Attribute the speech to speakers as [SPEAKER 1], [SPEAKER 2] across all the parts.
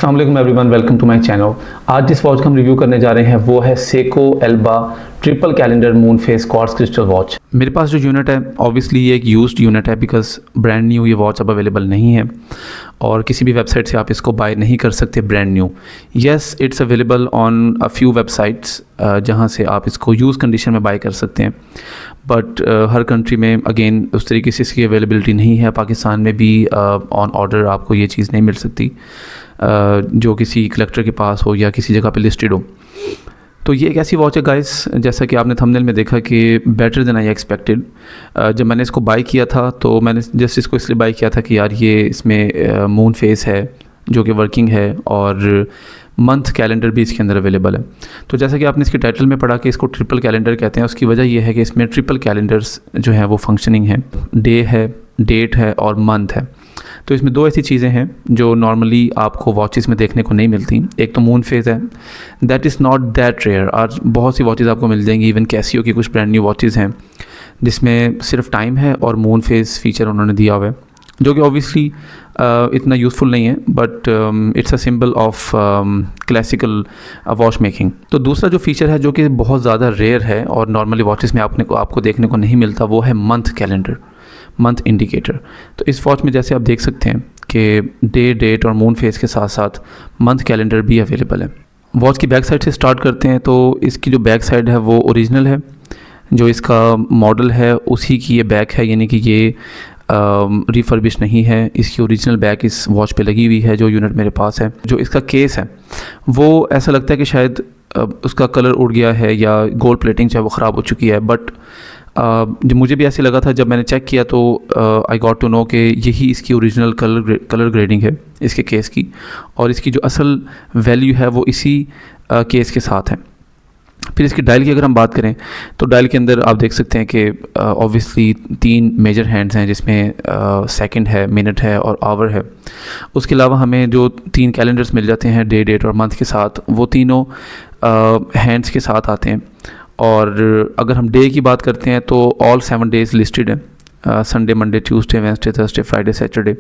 [SPEAKER 1] अस्सलाम वालेकुम everyone, welcome to my channel. आज जिस वॉच का हम रिव्यू करने जा रहे हैं वो है Seiko Elba triple calendar moon face quartz crystal watch. मेरे पास जो यूनिट है ऑब्वियसली ये एक यूज्ड यूनिट है बिकॉज ब्रांड न्यू ये वॉच अब अवेलेबल नहीं है और किसी भी वेबसाइट से आप इसको बाय नहीं कर सकते brand new. Yes, it's available on a few websites जहाँ से आप इसको यूज़ कंडीशन में बाय कर सकते हैं, बट हर कंट्री में अगेन उस तरीके से इसकी अवेलेबिलिटी नहीं है। पाकिस्तान में भी ऑन ऑर्डर आपको ये चीज़ नहीं मिल सकती जो किसी कलेक्टर के पास हो या किसी जगह पे लिस्टेड हो। तो ये एक ऐसी वॉच है गाइस, जैसा कि आपने थंबनेल में देखा कि बेटर देन आई एक्सपेक्टेड। जब मैंने इसको बाय किया था तो मैंने जस्ट इसको इसलिए बाय किया था कि यार ये इसमें मून फेस है जो कि वर्किंग है और मंथ कैलेंडर भी इसके अंदर अवेलेबल है। तो जैसा कि आपने इसके टाइटल में पढ़ा कि इसको ट्रिपल कैलेंडर कहते हैं, उसकी वजह यह है कि इसमें ट्रिपल कैलेंडर्स जो हैं वो फंक्शनिंग है, डे है, डेट है और मंथ है। तो इसमें दो ऐसी चीज़ें हैं जो नॉर्मली आपको वॉचेस में देखने को नहीं मिलती। एक तो मून फेज है, that is not that rare. आज बहुत सी वॉचेस आपको मिल जाएंगी, इवन कैसियो की कुछ ब्रांड न्यू वॉचेस हैं जिसमें सिर्फ टाइम है और मून फेज फीचर उन्होंने दिया हुआ है, जो कि ऑब्वियसली इतना यूज़फुल नहीं है, but it's a symbol of classical watch making. तो दूसरा जो फीचर है जो कि बहुत ज़्यादा रेयर है और नॉर्मली वॉचेस में आपको देखने को नहीं मिलता, वो है मंथ कैलेंडर, मंथ इंडिकेटर। तो इस वॉच में जैसे आप देख सकते हैं कि डे, डेट और मून फेस के साथ साथ मंथ कैलेंडर भी अवेलेबल है। वॉच की बैक साइड से स्टार्ट करते हैं। तो इसकी जो बैक साइड है वो ओरिजिनल है, जो इसका मॉडल है उसी की ये बैक है, यानी कि ये रिफर्बिश नहीं है। इसकी ओरिजिनल बैक इस वॉच पे लगी हुई है जो यूनिट मेरे पास है। जो इसका केस है वो ऐसा लगता है कि शायद उसका कलर उड़ गया है या गोल्ड प्लेटिंग जो है वो ख़राब हो चुकी है, बट जो मुझे भी ऐसे लगा था जब मैंने चेक किया तो आई गॉट टू नो कि यही इसकी ओरिजिनल कलर ग्रेडिंग है इसके केस की, और इसकी जो असल वैल्यू है वो इसी केस के साथ है। फिर इसकी डायल की अगर हम बात करें तो डायल के अंदर आप देख सकते हैं कि ऑब्वियसली 3 मेजर हैंड्स हैं जिसमें सेकंड है, मिनट है और आवर है। उसके अलावा हमें जो 3 कैलेंडर्स मिल जाते हैं डे, डेट और मंथ के साथ, वो तीनों हैंड्स के साथ आते हैं। और अगर हम डे की बात करते हैं तो ऑल 7 डेज़ लिस्टेड है, Sunday, Monday, Tuesday, Wednesday, Thursday, Friday, Saturday.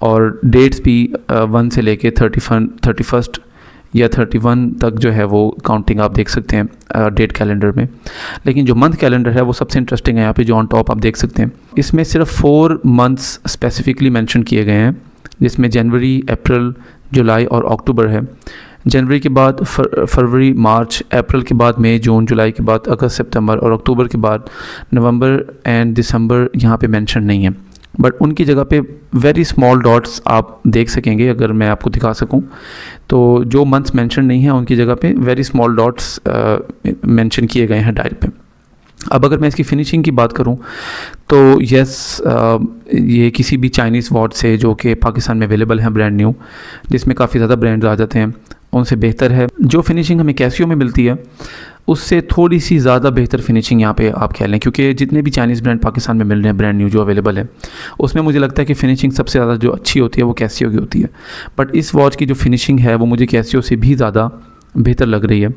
[SPEAKER 1] और डेट्स भी 1 से लेके 31 या 31 तक जो है वो काउंटिंग आप देख सकते हैं डेट कैलेंडर में। लेकिन जो मंथ कैलेंडर है वो सबसे इंटरेस्टिंग है। यहाँ पे जो ऑन टॉप आप देख सकते हैं इसमें सिर्फ 4 मंथ्स स्पेसिफिकली मेंशन किए गए हैं, जिसमें जनवरी, अप्रैल, जुलाई और अक्टूबर है। जनवरी के बाद फरवरी, मार्च, अप्रैल के बाद मई, जून, जुलाई के बाद अगस्त, सितंबर और अक्टूबर के बाद नवंबर एंड दिसंबर यहाँ पे मेंशन नहीं है। बट उनकी जगह पे वेरी स्मॉल डॉट्स आप देख सकेंगे। अगर मैं आपको दिखा सकूं तो जो मंथ्स मेंशन नहीं है उनकी जगह पे वेरी स्मॉल डॉट्स मेंशन किए गए हैं डायल पे। अब अगर मैं इसकी फिनिशिंग की बात करूं तो यस, ये किसी भी चाइनीज़ वॉच से जो कि पाकिस्तान में अवेलेबल हैं ब्रांड न्यू, जिसमें काफ़ी ज़्यादा ब्रांड्स आ जाते हैं, उनसे बेहतर है। जो फिनिशिंग हमें कैसियो में मिलती है उससे थोड़ी सी ज़्यादा बेहतर फिनिशिंग यहाँ पे आप कह लें, क्योंकि जितने भी चाइनीज़ ब्रांड पाकिस्तान में मिल रहे हैं ब्रांड न्यू जो अवेलेबल है, उसमें मुझे लगता है कि फ़िनिशिंग सबसे ज़्यादा जो अच्छी होती है वो कैसियो की होती है। बट इस वॉच की जो फिनिशिंग है वो मुझे कैसियो से भी ज़्यादा बेहतर लग रही है।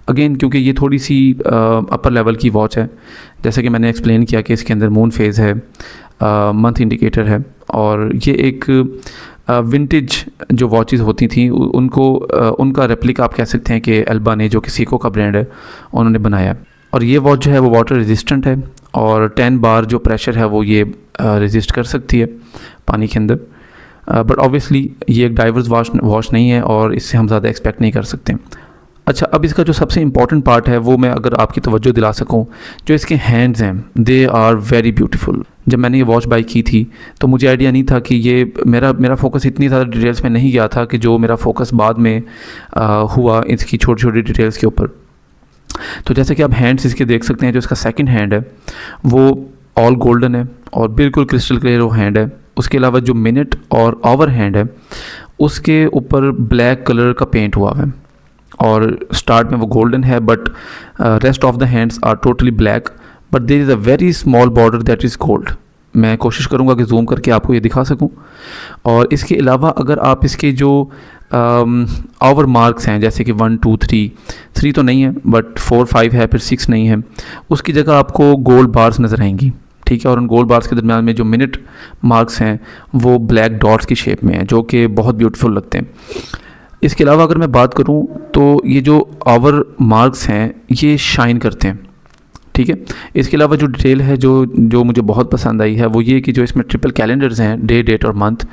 [SPEAKER 1] अगेन क्योंकि ये थोड़ी सी अपर लेवल की वॉच है, जैसा कि मैंने एक्सप्लेन किया कि इसके अंदर मून फेज है, मंथ इंडिकेटर है, और ये एक विंटेज जो वॉचेस होती थी उनका रेप्लिका आप कह सकते हैं कि एल्बा ने, जो कि सेको का ब्रांड है, उन्होंने बनाया। और ये वॉच जो है वो वाटर रेजिस्टेंट है और 10 बार जो प्रेशर है वो ये रेजिस्ट कर सकती है पानी के अंदर। बट ऑब्वियसली ये एक डाइवर्स वॉच नहीं है और इससे हम ज़्यादा एक्सपेक्ट नहीं कर सकते। अच्छा, अब इसका जो सबसे इंपॉर्टेंट पार्ट है वो मैं अगर आपकी तवज्जो दिला सकूं, जो इसके हैंड्स हैं दे आर वेरी ब्यूटीफुल। जब मैंने ये वॉच बाई की थी तो मुझे आइडिया नहीं था कि ये मेरा फोकस इतनी ज़्यादा डिटेल्स में नहीं गया था कि जो मेरा फोकस बाद में हुआ इसकी छोटी छोटी डिटेल्स के ऊपर। तो जैसे कि आप हैंड्स इसके देख सकते हैं, जो इसका सेकंड हैंड है वो ऑल गोल्डन है और बिल्कुल क्रिस्टल क्लियर वो हैंड है। उसके अलावा जो मिनट और आवर हैंड है उसके ऊपर ब्लैक कलर का पेंट हुआ है और स्टार्ट में वो गोल्डन है, but rest of the hands are totally black, but there is a very small border that is gold. मैं कोशिश करूँगा कि जूम करके आपको ये दिखा सकूँ। और इसके अलावा अगर आप इसके जो आवर मार्क्स हैं, जैसे कि 1, 2, 3 तो नहीं है, बट 4, 5 है, फिर 6 नहीं है, उसकी जगह आपको गोल्ड बार्स नज़र आएंगी, ठीक है। और उन गोल्ड बार्स के दरम्यान में जो मिनट मार्क्स हैं वो ब्लैक डॉट्स की शेप में हैं, जो कि बहुत ब्यूटीफुल लगते हैं। इसके अलावा अगर मैं बात करूं तो ये जो आवर मार्क्स हैं ये शाइन करते हैं, ठीक है। इसके अलावा जो डिटेल है जो मुझे बहुत पसंद आई है वो ये कि जो इसमें ट्रिपल कैलेंडर्स हैं, डे, डेट और मंथ,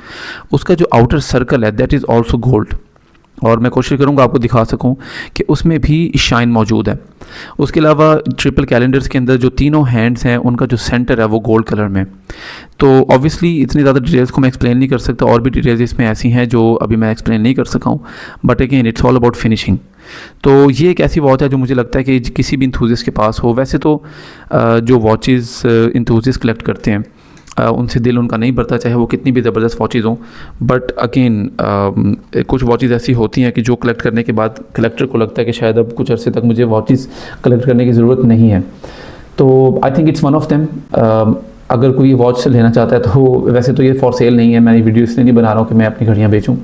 [SPEAKER 1] उसका जो आउटर सर्कल है दैट इज़ आल्सो गोल्ड, और मैं कोशिश करूंगा आपको दिखा सकूं कि उसमें भी शाइन मौजूद है। उसके अलावा ट्रिपल कैलेंडर्स के अंदर जो तीनों हैंड्स हैं उनका जो सेंटर है वो गोल्ड कलर में। तो ऑब्वियसली इतनी ज़्यादा डिटेल्स को मैं एक्सप्लेन नहीं कर सकता, और भी डिटेल्स इसमें ऐसी हैं जो अभी मैं एक्सप्लेन नहीं कर सका हूँ, but again it's all about finishing. तो ये एक ऐसी वॉच है जो मुझे लगता है कि किसी भी इंथुजिस्ट के पास हो। वैसे तो जो वॉचेस इंथुजिस्ट कलेक्ट करते हैं उनसे दिल उनका नहीं भरता, चाहे वो कितनी भी ज़बरदस्त वॉचेज़ हों, बट अगेन कुछ वॉचेज़ ऐसी होती हैं कि जो कलेक्ट करने के बाद कलेक्टर को लगता है कि शायद अब कुछ अरसे तक मुझे वॉचेज़ कलेक्ट करने की ज़रूरत नहीं है। तो I think it's one of them. अगर कोई वॉच लेना चाहता है तो वैसे तो ये फॉर सेल नहीं है, मैं वीडियो इसलिए नहीं बना रहा हूँ कि मैं अपनी घड़ियाँ बेचूँ,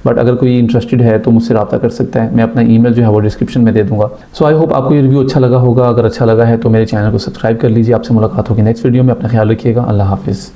[SPEAKER 1] बट अगर कोई इंटरेस्टेड है तो मुझसे रब्ता कर सकता है। मैं अपना ईमेल जो है वो डिस्क्रिप्शन में दे दूँगा। सो आई होप आपको ये रिव्यू अच्छा लगा होगा। अगर अच्छा लगा है तो मेरे चैनल को सब्सक्राइब कर लीजिए। आपसे मुलाकात होगी नेक्स्ट वीडियो में। अपना ख्याल रखिएगा। अल्लाह हाफिज़।